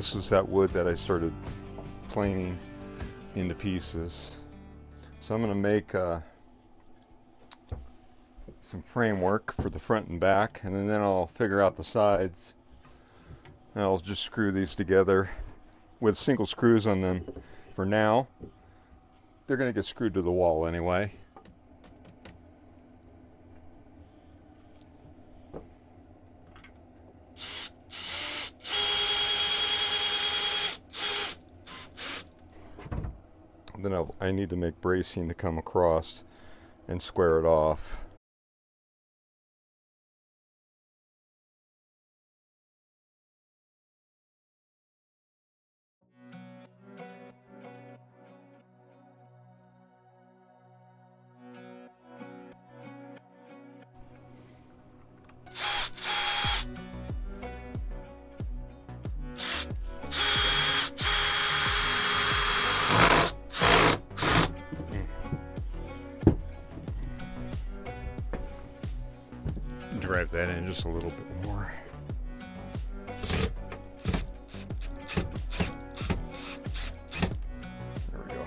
This was that wood that I started planing into pieces. So I'm going to make some framework for the front and back, and then I'll figure out the sides. And I'll just screw these together with single screws on them for now. They're going to get screwed to the wall anyway. Then I need to make bracing to come across and square it off. Drive that in just a little bit more. There we go.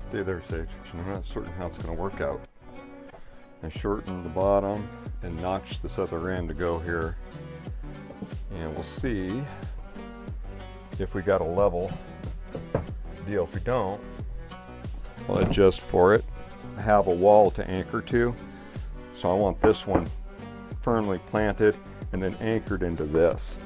Stay there, Sage. I'm not certain how it's going to work out. I shortened the bottom and notched this other end to go here. And we'll see if we got a level deal. If we don't, I'll adjust for it. I have a wall to anchor to, so I want this one firmly planted and then anchored into this.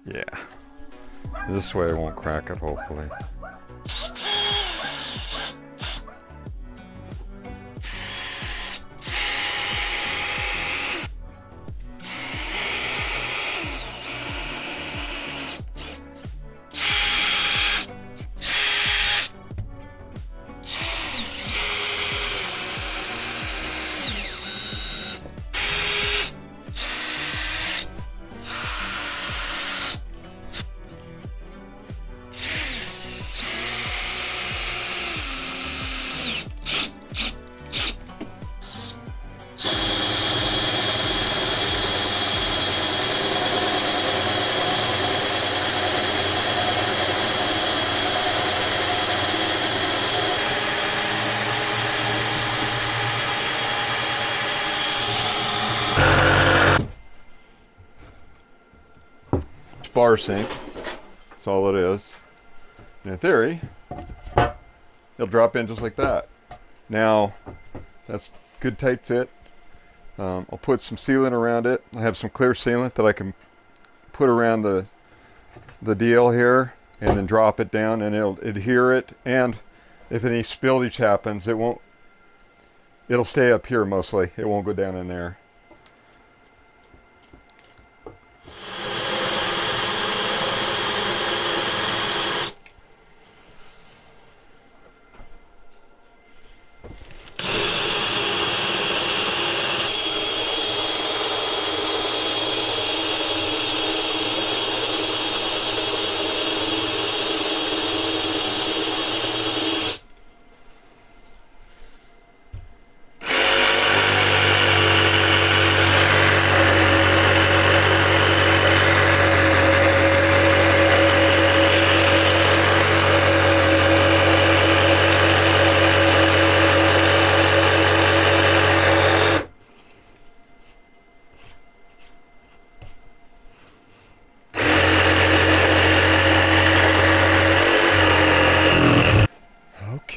Yeah. This way I won't crack it, hopefully. Bar sink, that's all it is. And in theory, it'll drop in just like that. Now, that's good tight fit. I'll put some sealant around it. I have some clear sealant that I can put around the deal here and then drop it down and it'll adhere it. And if any spillage happens, it'll stay up here mostly. It won't go down in there.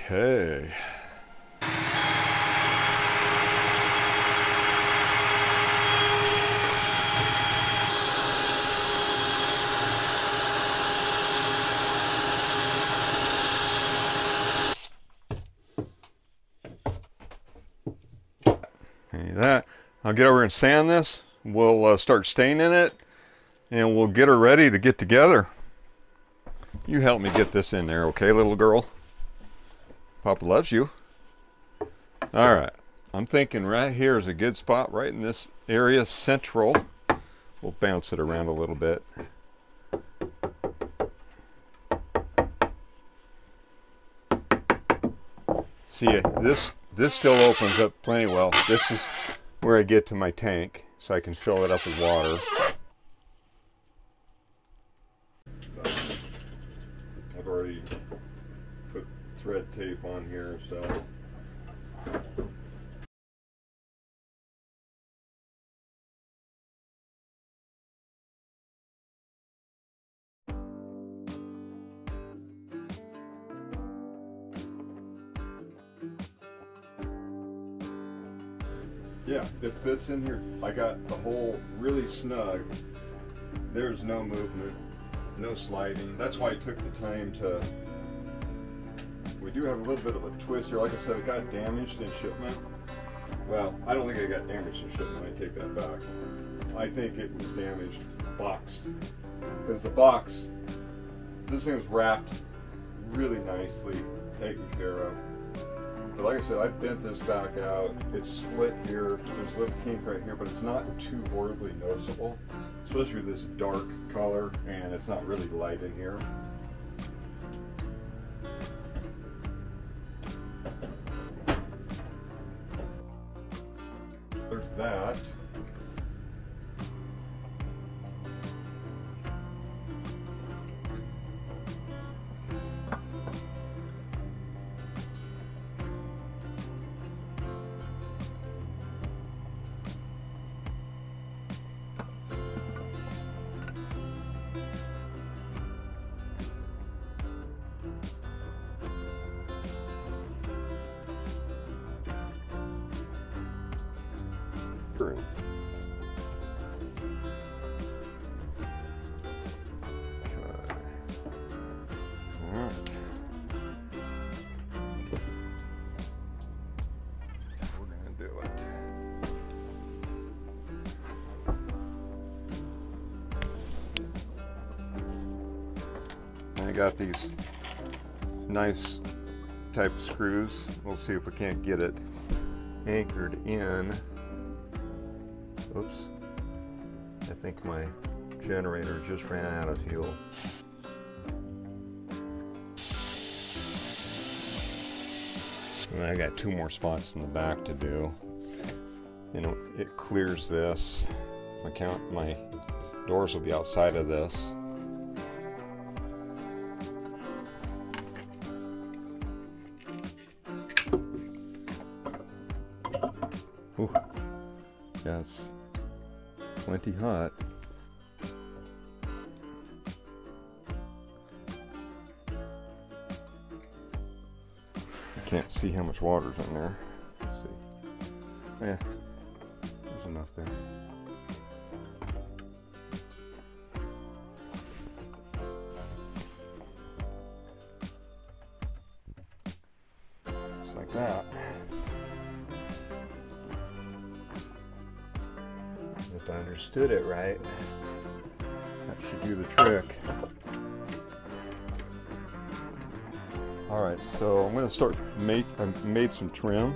Okay. That. I'll get over and sand this. We'll start staining it and we'll get her ready to get together. You help me get this in there, okay, little girl? Papa loves you. All right, I'm thinking right here is a good spot, right in this area, central. We'll bounce it around a little bit. See, this still opens up plenty well. This is where I get to my tank, so I can fill it up with water. I've already put thread tape on here, so. Yeah, it fits in here. I got the hole really snug. There's no movement, no sliding. That's why I took the time to. We do have a little bit of a twist here. Like I said, it got damaged in shipment. Well, I don't think it got damaged in shipment. I take that back. I think it was damaged, boxed. Because the box, this thing was wrapped really nicely, taken care of. But like I said, I bent this back out. It's split here. There's a little kink right here, but it's not too horribly noticeable, especially with this dark color, and it's not really light in here. There's that. True. I got these nice type of screws. We'll see if we can't get it anchored in. Oops. I think my generator just ran out of fuel. And I got 2 more spots in the back to do. You know, it clears this. My doors will be outside of this. Ooh, yeah, it's plenty hot. I can't see how much water's in there. Let's see. Yeah, there's enough there. Just like that. If I understood it right, that should do the trick. Alright, so I'm going to start I've made some trim,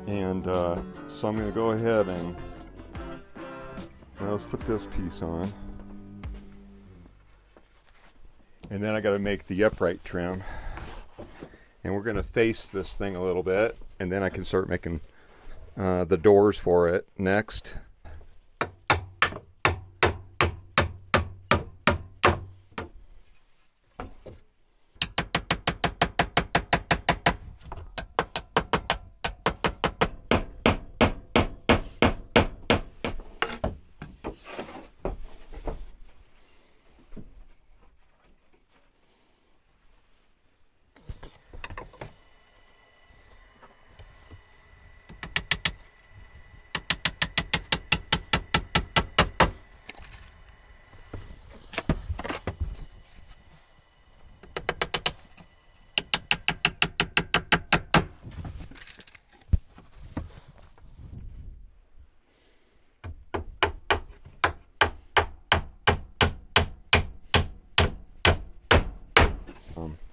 and so I'm going to go ahead and let's put this piece on, and then I got to make the upright trim, and we're going to face this thing a little bit, and then I can start making the doors for it next.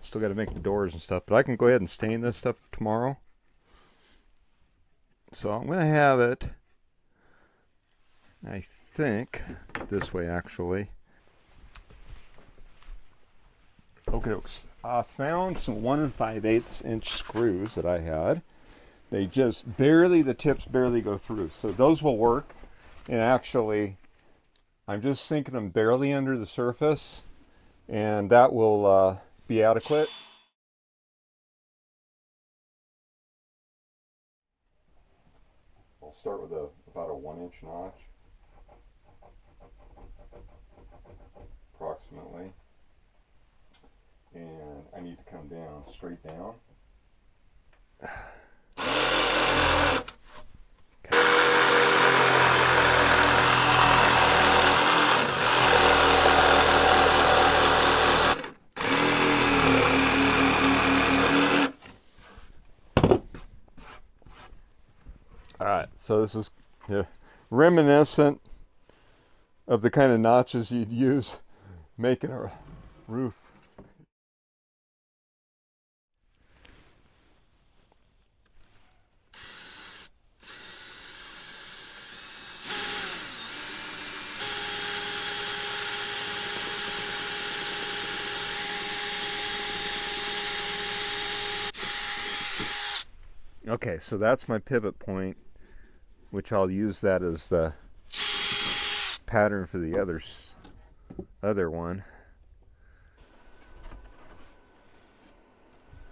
Still got to make the doors and stuff, but I can go ahead and stain this stuff tomorrow. So I'm going to have it, I think, this way actually. Okay, I found some 1 5/8 inch screws that I had. They just barely, the tips barely go through. So those will work. And actually, I'm just sinking them barely under the surface, and that will be adequate. I'll start with about a 1-inch notch, approximately. And I need to come down, straight down. Alright, so this is reminiscent of the kind of notches you'd use making a roof. Okay, so that's my pivot point, which I'll use that as the pattern for the other one.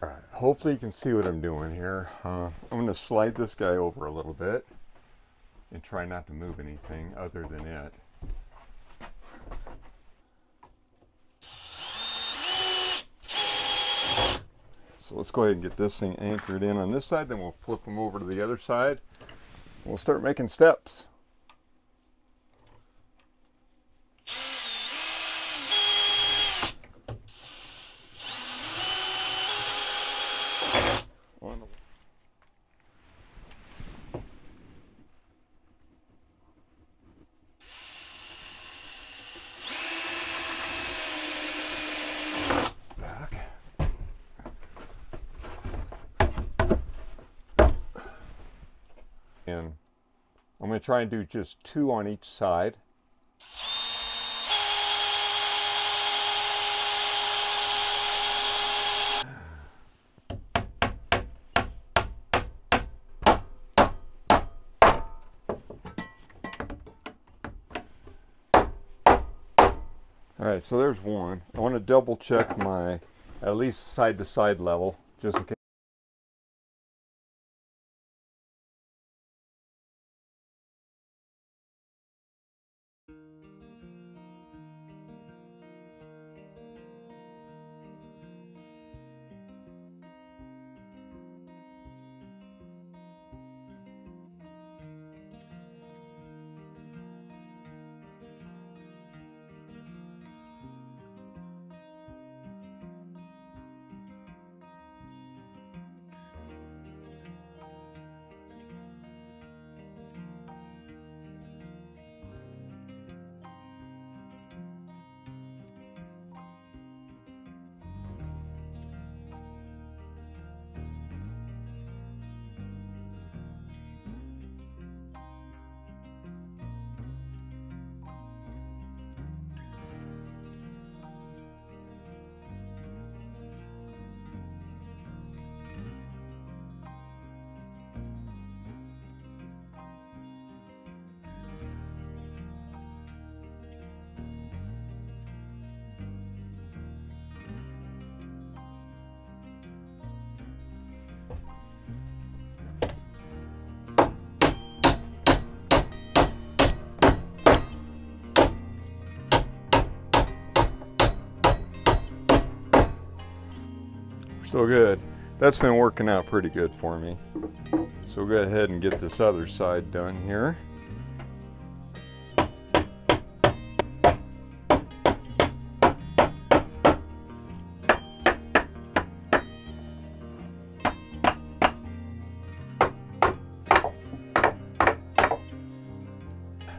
Alright, hopefully you can see what I'm doing here. I'm going to slide this guy over a little bit and try not to move anything other than it. So let's go ahead and get this thing anchored in on this side, then we'll flip them over to the other side. We'll start making steps. And I'm going to try and do just 2 on each side. Alright, so there's one. I want to double check my at least side to side level, just in case. So good. That's been working out pretty good for me. So we'll go ahead and get this other side done here.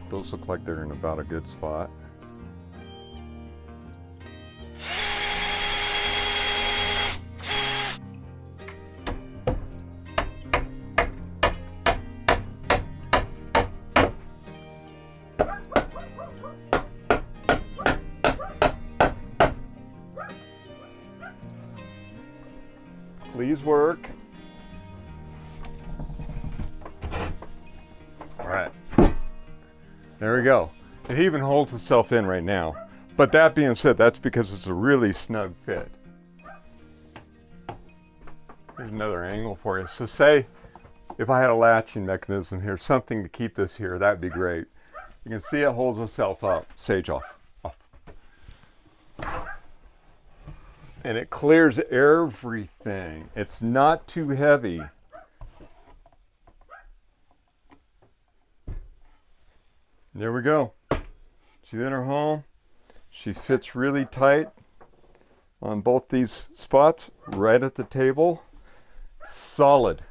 Those look like they're in about a good spot. Please work. All right. There we go. It even holds itself in right now. But that being said, that's because it's a really snug fit. Here's another angle for you. So say if I had a latching mechanism here, something to keep this here, that'd be great. You can see it holds itself up. Sage off. Off. And it clears everything. It's not too heavy. There we go. She's in her home. She fits really tight on both these spots, right at the table. Solid.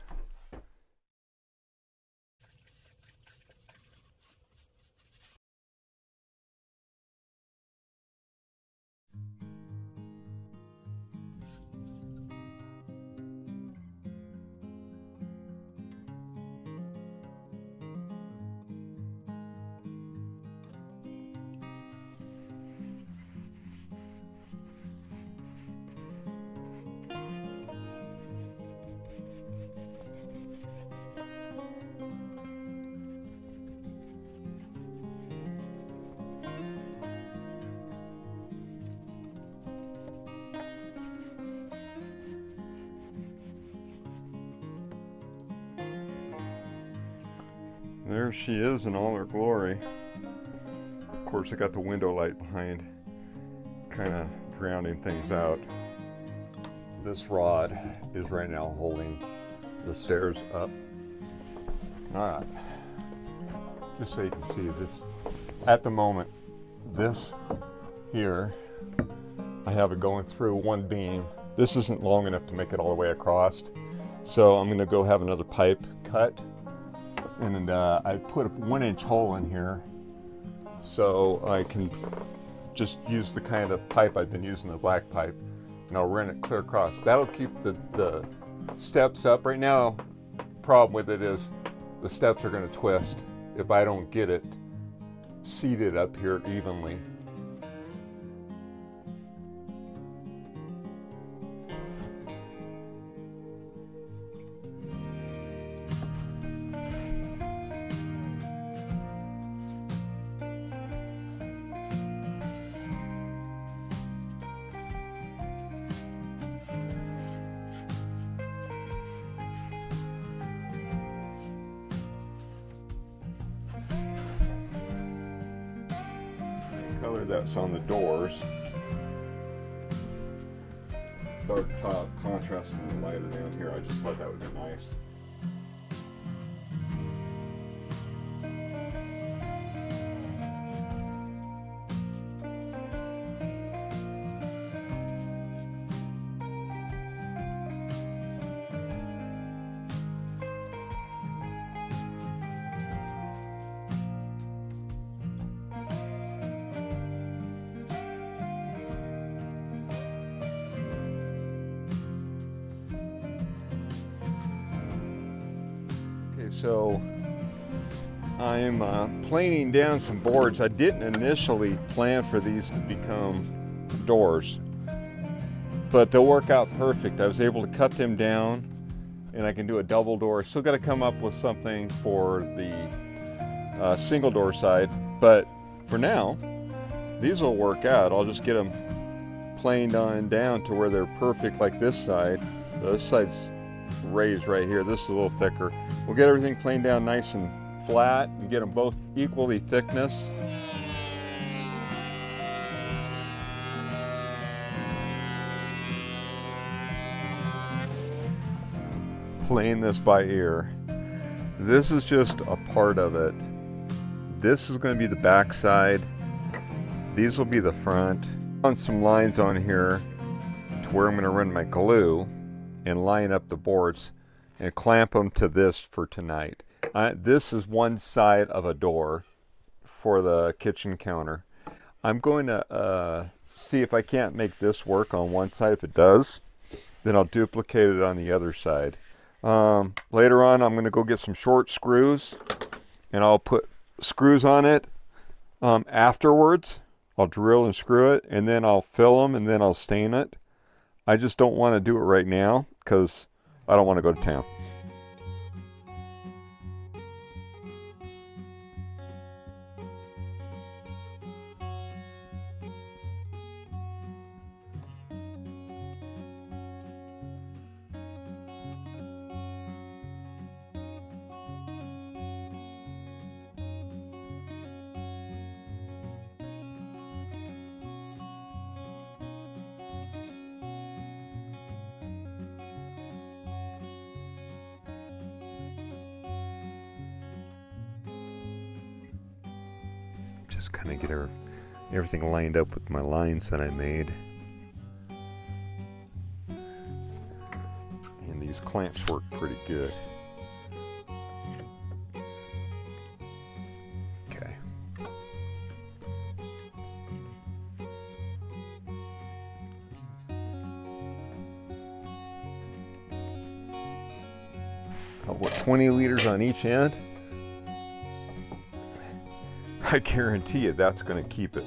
There she is in all her glory. Of course, I got the window light behind, kind of drowning things out. This rod is right now holding the stairs up. All right, just so you can see this. At the moment, this here, I have it going through one beam. This isn't long enough to make it all the way across. So I'm gonna go have another pipe cut. And I put a 1-inch hole in here so I can just use the kind of pipe I've been using, the black pipe, and I'll run it clear across. That'll keep the steps up. Right now, the problem with it is the steps are going to twist if I don't get it seated up here evenly. Color that's on the doors. Dark top contrasting the lighter down here. I just thought that would be nice. So I'm planing down some boards. I didn't initially plan for these to become doors, but they'll work out perfect. I was able to cut them down and I can do a double door. Still got to come up with something for the single door side, but for now these will work out. I'll just get them planed on down to where they're perfect, like this side. This side's raised right here. This is a little thicker. We'll get everything planed down nice and flat and get them both equally thickness. Playing this by ear. This is just a part of it. This is going to be the back side. These will be the front. On some lines on here to where I'm going to run my glue and line up the boards and clamp them to this for tonight. This is one side of a door for the kitchen counter. I'm going to see if I can't make this work on one side. If it does, then I'll duplicate it on the other side. Later on, I'm going to go get some short screws and I'll put screws on it. Afterwards, I'll drill and screw it, and then I'll fill them and then I'll stain it. I just don't want to do it right now. because I don't want to go to town. Just kind of get everything lined up with my lines that I made. And these clamps work pretty good. Okay. What, 20 liters on each end? I guarantee you that's going to keep it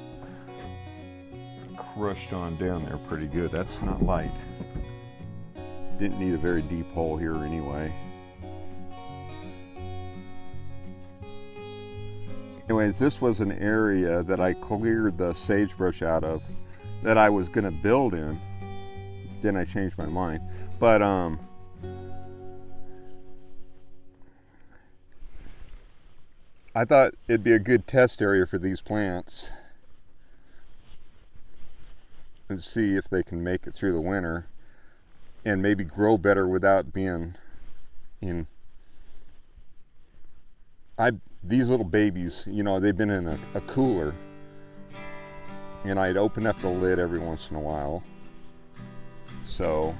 crushed on down there pretty good. That's not light. Didn't need a very deep hole here anyway. Anyways, this was an area that I cleared the sagebrush out of that I was going to build in. Then I changed my mind. But I thought it'd be a good test area for these plants and see if they can make it through the winter and maybe grow better without being in. These little babies, you know, they've been in a cooler, and I'd open up the lid every once in a while. So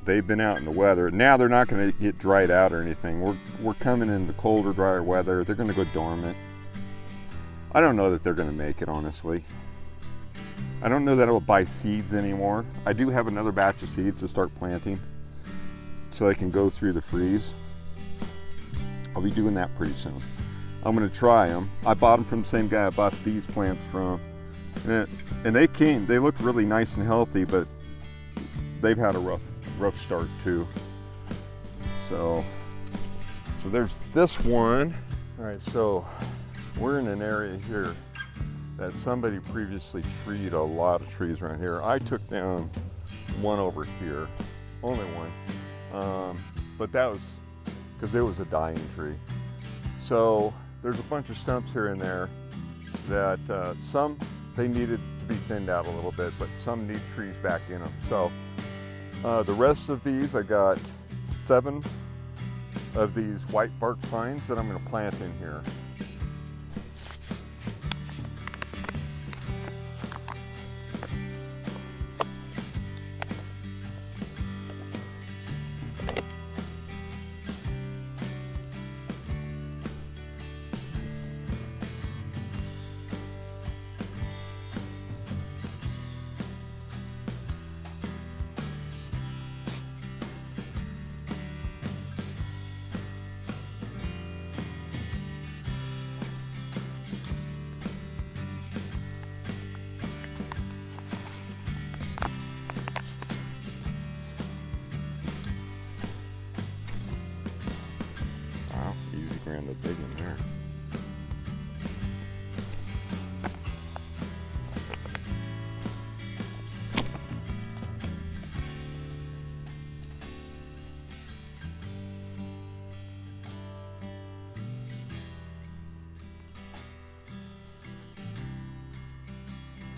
they've been out in the weather. Now they're not going to get dried out or anything. We're coming into colder, drier weather. They're going to go dormant. I don't know that they're going to make it, honestly. I don't know that I will buy seeds anymore. I do have another batch of seeds to start planting so they can go through the freeze. I'll be doing that pretty soon. I'm going to try them. I bought them from the same guy I bought these plants from. And they look really nice and healthy, but they've had a rough start too. So there's this one. All right, so we're in an area here that somebody previously treed a lot of trees around here. I took down one over here, only one, but that was because it was a dying tree. So there's a bunch of stumps here and there that some they needed to be thinned out a little bit, but some need trees back in them. So the rest of these, I got 7 of these white bark pines that I'm going to plant in here. The big one there.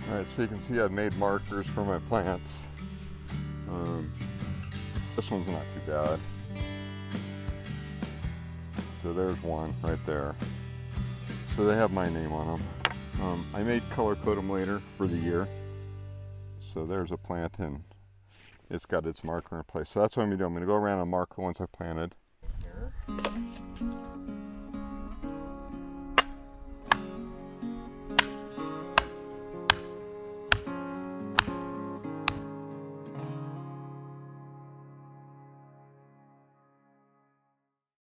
All right, so you can see I've made markers for my plants. This one's not too bad. So there's one right there. So they have my name on them. I may color code them later for the year. So there's a plant and it's got its marker in place. So that's what I'm going to do. I'm going to go around and mark the ones I planted.